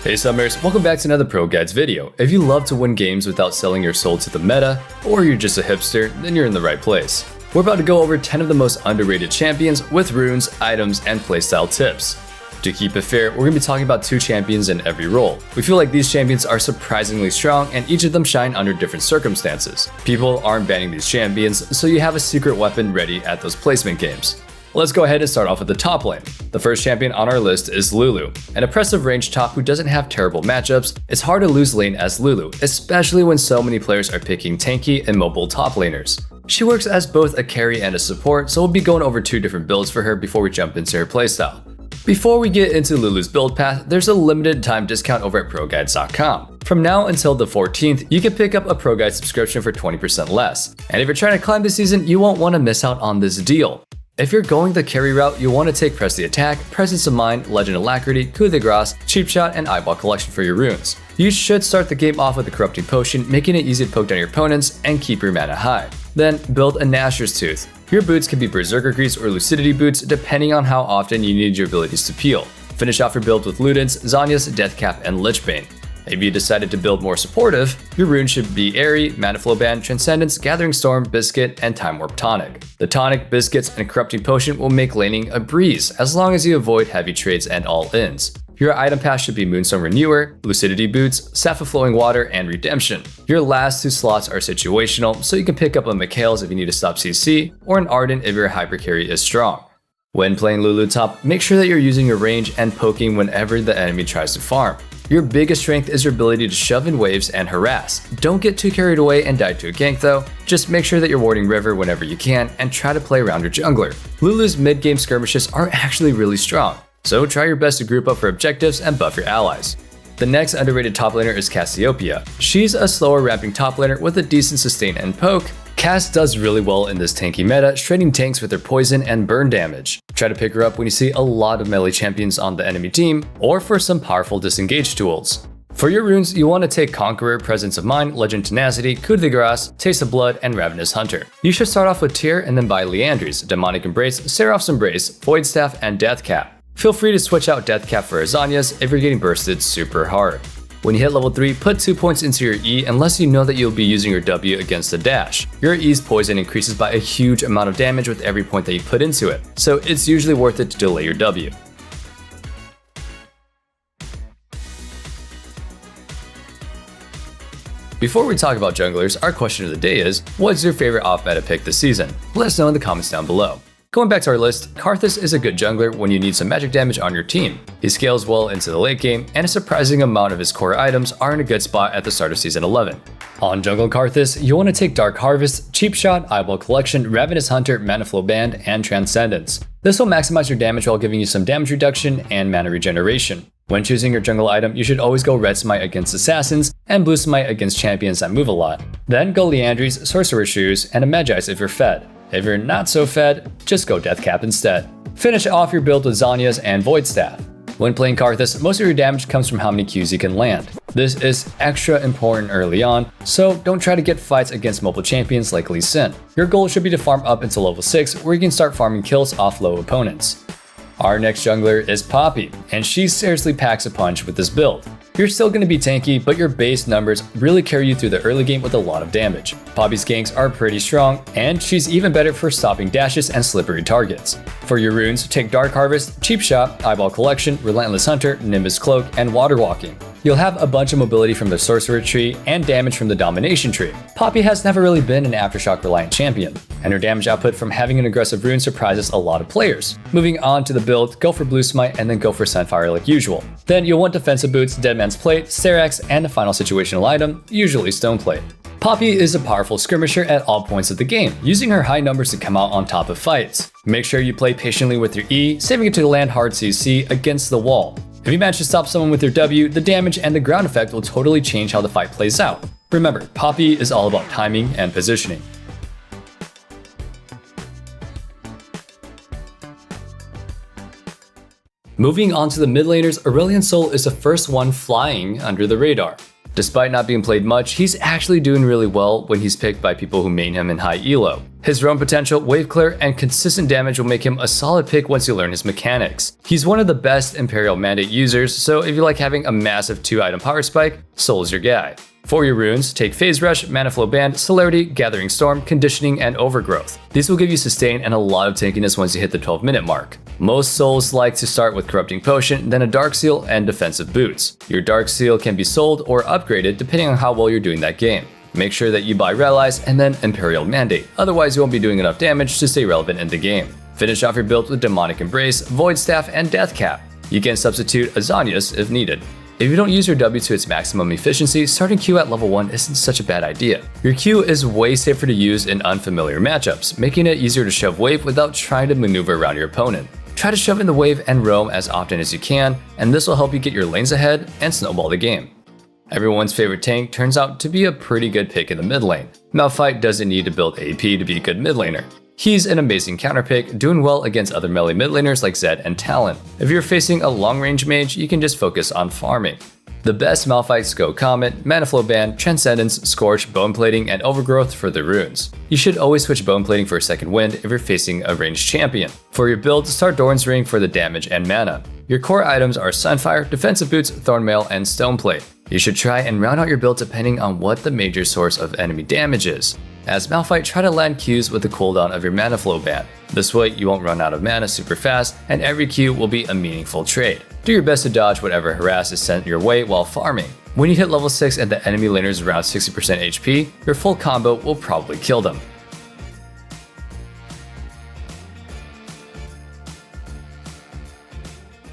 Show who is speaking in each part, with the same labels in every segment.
Speaker 1: Hey Summers, welcome back to another ProGuides video. If you love to win games without selling your soul to the meta, or you're just a hipster, then you're in the right place. We're about to go over 10 of the most underrated champions with runes, items, and playstyle tips. To keep it fair, we're going to be talking about 2 champions in every role. We feel like these champions are surprisingly strong and each of them shine under different circumstances. People aren't banning these champions, so you have a secret weapon ready at those placement games. Let's go ahead and start off with the top lane. The first champion on our list is Lulu. An oppressive range top who doesn't have terrible matchups, it's hard to lose lane as Lulu, especially when so many players are picking tanky and mobile top laners. She works as both a carry and a support, so we'll be going over 2 different builds for her before we jump into her playstyle. Before we get into Lulu's build path, there's a limited time discount over at ProGuides.com. From now until the 14th, you can pick up a ProGuides subscription for 20% less. And if you're trying to climb this season, you won't want to miss out on this deal. If you're going the carry route, you want to take Press the Attack, Presence of Mind, Legend Alacrity, Coup de Grace, Cheap Shot, and Eyeball Collection for your runes. You should start the game off with a Corrupting Potion, making it easy to poke down your opponents and keep your mana high. Then build a Nashor's Tooth. Your boots can be Berserker Grease or Lucidity boots depending on how often you need your abilities to peel. Finish off your build with Ludens, Zhonya's, Deathcap, and Lichbane. If you decided to build more supportive, your runes should be Airy, Mana Flow Band, Transcendence, Gathering Storm, Biscuit, and Time Warp Tonic. The Tonic, Biscuits, and Corrupting Potion will make laning a breeze as long as you avoid heavy trades and all-ins. Your item path should be Moonstone Renewer, Lucidity Boots, Sap of Flowing Water, and Redemption. Your last 2 slots are situational, so you can pick up a Mikhail's if you need to stop CC, or an Ardent if your hyper carry is strong. When playing Lulu top, make sure that you're using your range and poking whenever the enemy tries to farm. Your biggest strength is your ability to shove in waves and harass. Don't get too carried away and die to a gank though. Just make sure that you're warding river whenever you can and try to play around your jungler. Lulu's mid-game skirmishes are actually really strong, so try your best to group up for objectives and buff your allies. The next underrated top laner is Cassiopeia. She's a slower ramping top laner with a decent sustain and poke. Cass does really well in this tanky meta, shredding tanks with her poison and burn damage. Try to pick her up when you see a lot of melee champions on the enemy team, or for some powerful disengage tools. For your runes, you want to take Conqueror, Presence of Mind, Legend Tenacity, Coup de Grace, Taste of Blood, and Ravenous Hunter. You should start off with Tyr and then buy Liandry's, Demonic Embrace, Seraph's Embrace, Void Staff, and Deathcap. Feel free to switch out Deathcap for Zhonya's if you're getting bursted super hard. When you hit level 3, put 2 points into your E unless you know that you'll be using your W against the dash. Your E's poison increases by a huge amount of damage with every point that you put into it, so it's usually worth it to delay your W. Before we talk about junglers, our question of the day is, what's your favorite off-meta pick this season? Let us know in the comments down below. Going back to our list, Karthus is a good jungler when you need some magic damage on your team. He scales well into the late game, and a surprising amount of his core items are in a good spot at the start of Season 11. On jungle Karthus, you want to take Dark Harvest, Cheap Shot, Eyeball Collection, Ravenous Hunter, Mana Flow Band, and Transcendence. This will maximize your damage while giving you some damage reduction and mana regeneration. When choosing your jungle item, you should always go Red Smite against assassins and Blue Smite against champions that move a lot. Then go Liandry's, Sorcerer Shoes, and a Magi's if you're fed. If you're not so fed, just go Deathcap instead. Finish off your build with Zhonya's and Void Staff. When playing Karthus, most of your damage comes from how many Qs you can land. This is extra important early on, so don't try to get fights against mobile champions like Lee Sin. Your goal should be to farm up until level 6 where you can start farming kills off low opponents. Our next jungler is Poppy, and she seriously packs a punch with this build. You're still going to be tanky, but your base numbers really carry you through the early game with a lot of damage. Poppy's ganks are pretty strong, and she's even better for stopping dashes and slippery targets. For your runes, take Dark Harvest, Cheap Shot, Eyeball Collection, Relentless Hunter, Nimbus Cloak, and Water Walking. You'll have a bunch of mobility from the Sorcerer tree and damage from the Domination tree. Poppy has never really been an Aftershock reliant champion, and her damage output from having an aggressive rune surprises a lot of players. Moving on to the build, go for Blue Smite and then go for Sunfire like usual. Then you'll want Defensive Boots, Deadman's Plate, Serax, and a final situational item, usually Stone Plate. Poppy is a powerful skirmisher at all points of the game, using her high numbers to come out on top of fights. Make sure you play patiently with your E, saving it to land hard CC against the wall. If you manage to stop someone with your W, the damage and the ground effect will totally change how the fight plays out. Remember, Poppy is all about timing and positioning. Moving on to the mid laners, Aurelion Sol is the first one flying under the radar. Despite not being played much, he's actually doing really well when he's picked by people who main him in high elo. His roam potential, wave clear, and consistent damage will make him a solid pick once you learn his mechanics. He's one of the best Imperial Mandate users, so if you like having a massive 2-item power spike, Soul is your guy. For your runes, take Phase Rush, Mana Flow Band, Celerity, Gathering Storm, Conditioning, and Overgrowth. These will give you sustain and a lot of tankiness once you hit the 12-minute mark. Most souls like to start with Corrupting Potion, then a Dark Seal, and Defensive Boots. Your Dark Seal can be sold or upgraded depending on how well you're doing that game. Make sure that you buy Realize and then Imperial Mandate, otherwise you won't be doing enough damage to stay relevant in the game. Finish off your build with Demonic Embrace, Void Staff, and Death Cap. You can substitute Azanias if needed. If you don't use your W to its maximum efficiency, starting Q at level 1 isn't such a bad idea. Your Q is way safer to use in unfamiliar matchups, making it easier to shove wave without trying to maneuver around your opponent. Try to shove in the wave and roam as often as you can, and this will help you get your lanes ahead and snowball the game. Everyone's favorite tank turns out to be a pretty good pick in the mid lane. Malphite doesn't need to build AP to be a good mid laner. He's an amazing counter pick, doing well against other melee mid laners like Zed and Talon. If you're facing a long range mage, you can just focus on farming. The best Malphites go Comet, Mana Flow Band, Transcendence, Scorch, Bone Plating, and Overgrowth for the runes. You should always switch Bone Plating for a second wind if you're facing a ranged champion. For your build, start Doran's Ring for the damage and mana. Your core items are Sunfire, Defensive Boots, Thornmail, and Stoneplate. You should try and round out your build depending on what the major source of enemy damage is. As Malphite, try to land Qs with the cooldown of your Mana Flow Band. This way, you won't run out of mana super fast, and every Q will be a meaningful trade. Do your best to dodge whatever harass is sent your way while farming. When you hit level 6 and the enemy laner is around 60% HP, your full combo will probably kill them.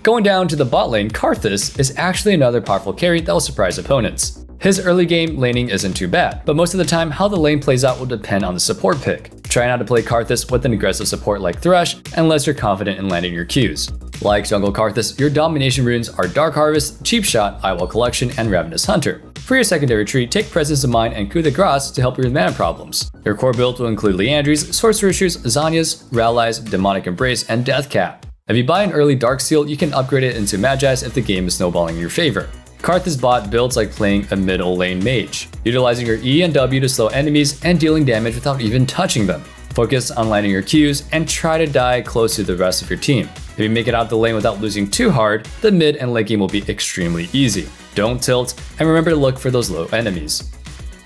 Speaker 1: Going down to the bot lane, Karthus is actually another powerful carry that will surprise opponents. His early game laning isn't too bad, but most of the time how the lane plays out will depend on the support pick. Try not to play Karthus with an aggressive support like Thresh unless you're confident in landing your Qs. Like Jungle Karthus, your domination runes are Dark Harvest, Cheap Shot, Eyewall Collection, and Ravenous Hunter. For your secondary tree, take Presence of Mind and Coup de Grace to help your mana problems. Your core build will include Liandry's, Sorcerer's, Zhonya's, Rallies, Demonic Embrace, and Death Cap. If you buy an early Dark Seal, you can upgrade it into Magi's if the game is snowballing in your favor. Karthus bot builds like playing a middle lane mage, utilizing your E and W to slow enemies and dealing damage without even touching them. Focus on landing your Qs and try to die close to the rest of your team. If you make it out the lane without losing too hard, the mid and late game will be extremely easy. Don't tilt, and remember to look for those low enemies.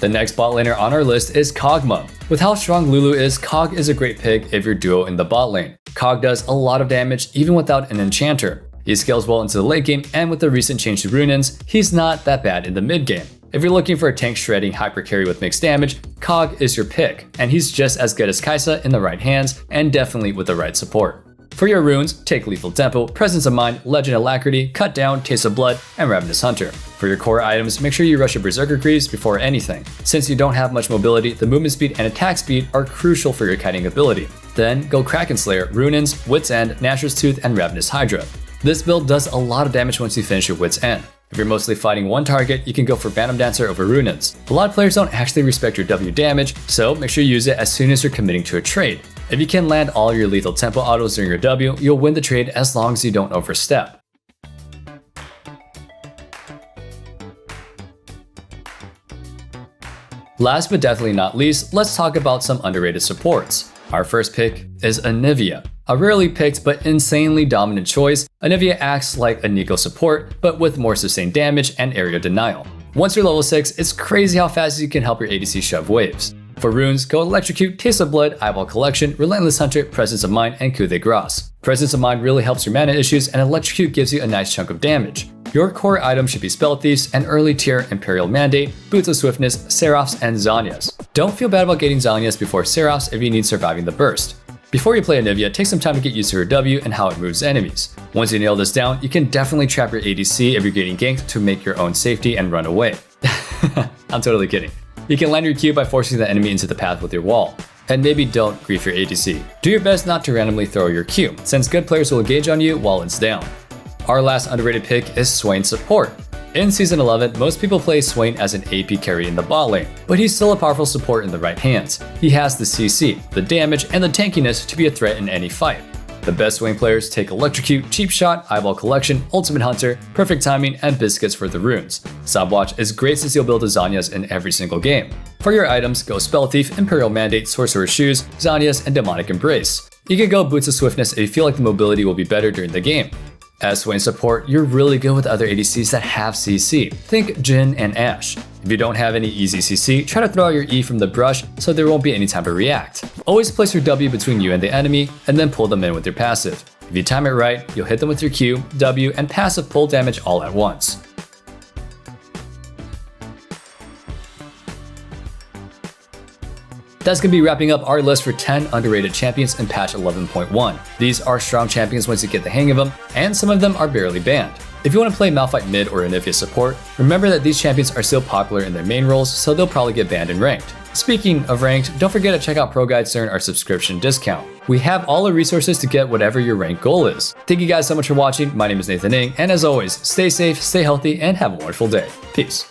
Speaker 1: The next bot laner on our list is Kogmaw. With how strong Lulu is, Kog is a great pick if you're duo in the bot lane. Kog does a lot of damage even without an enchanter. He scales well into the late game, and with the recent change to Runins, he's not that bad in the mid game. If you're looking for a tank shredding hyper carry with mixed damage, Kog is your pick, and he's just as good as Kaisa in the right hands and definitely with the right support. For your runes, take Lethal Tempo, Presence of Mind, Legend Alacrity, Cut Down, Taste of Blood, and Ravenous Hunter. For your core items, make sure you rush your Berserker Greaves before anything. Since you don't have much mobility, the movement speed and attack speed are crucial for your kiting ability. Then go Kraken Slayer, Runins, Wit's End, Nashor's Tooth, and Ravenous Hydra. This build does a lot of damage once you finish your Wit's End. If you're mostly fighting one target, you can go for Phantom Dancer over Runins. A lot of players don't actually respect your W damage, so make sure you use it as soon as you're committing to a trade. If you can land all your lethal tempo autos during your W, you'll win the trade as long as you don't overstep. Last but definitely not least, let's talk about some underrated supports. Our first pick is Anivia. A rarely picked but insanely dominant choice, Anivia acts like a Nico support, but with more sustained damage and area denial. Once you're level 6, it's crazy how fast you can help your ADC shove waves. For runes, go Electrocute, Taste of Blood, Eyeball Collection, Relentless Hunter, Presence of Mind, and Coup de Grace. Presence of Mind really helps your mana issues, and Electrocute gives you a nice chunk of damage. Your core item should be Spell Thieves and early tier Imperial Mandate, Boots of Swiftness, Seraphs, and Zhonya's. Don't feel bad about getting Zhonya's before Seraphs if you need surviving the burst. Before you play Anivia, take some time to get used to her W and how it moves enemies. Once you nail this down, you can definitely trap your ADC if you're getting ganked to make your own safety and run away. I'm totally kidding. You can land your Q by forcing the enemy into the path with your wall. And maybe don't grief your ADC. Do your best not to randomly throw your Q, since good players will engage on you while it's down. Our last underrated pick is Swain support. In Season 11, most people play Swain as an AP carry in the bot lane, but he's still a powerful support in the right hands. He has the CC, the damage, and the tankiness to be a threat in any fight. The best Swain players take Electrocute, Cheap Shot, Eyeball Collection, Ultimate Hunter, Perfect Timing, and Biscuits for the runes. Stopwatch is great since you'll build a Zanyas in every single game. For your items, go Spell Thief, Imperial Mandate, Sorcerer's Shoes, Zanyas, and Demonic Embrace. You can go Boots of Swiftness if you feel like the mobility will be better during the game. As Swain support, you're really good with other ADCs that have CC. Think Jhin and Ashe. If you don't have any easy CC, try to throw out your E from the brush so there won't be any time to react. Always place your W between you and the enemy, and then pull them in with your passive. If you time it right, you'll hit them with your Q, W, and passive pull damage all at once. That's going to be wrapping up our list for 10 underrated champions in patch 11.1. These are strong champions once you get the hang of them, and some of them are barely banned. If you want to play Malphite mid or Anivia support, remember that these champions are still popular in their main roles, so they'll probably get banned in ranked. Speaking of ranked, don't forget to check out ProGuides during our subscription discount. We have all the resources to get whatever your rank goal is. Thank you guys so much for watching. My name is Nathan Ng, and as always, stay safe, stay healthy, and have a wonderful day. Peace.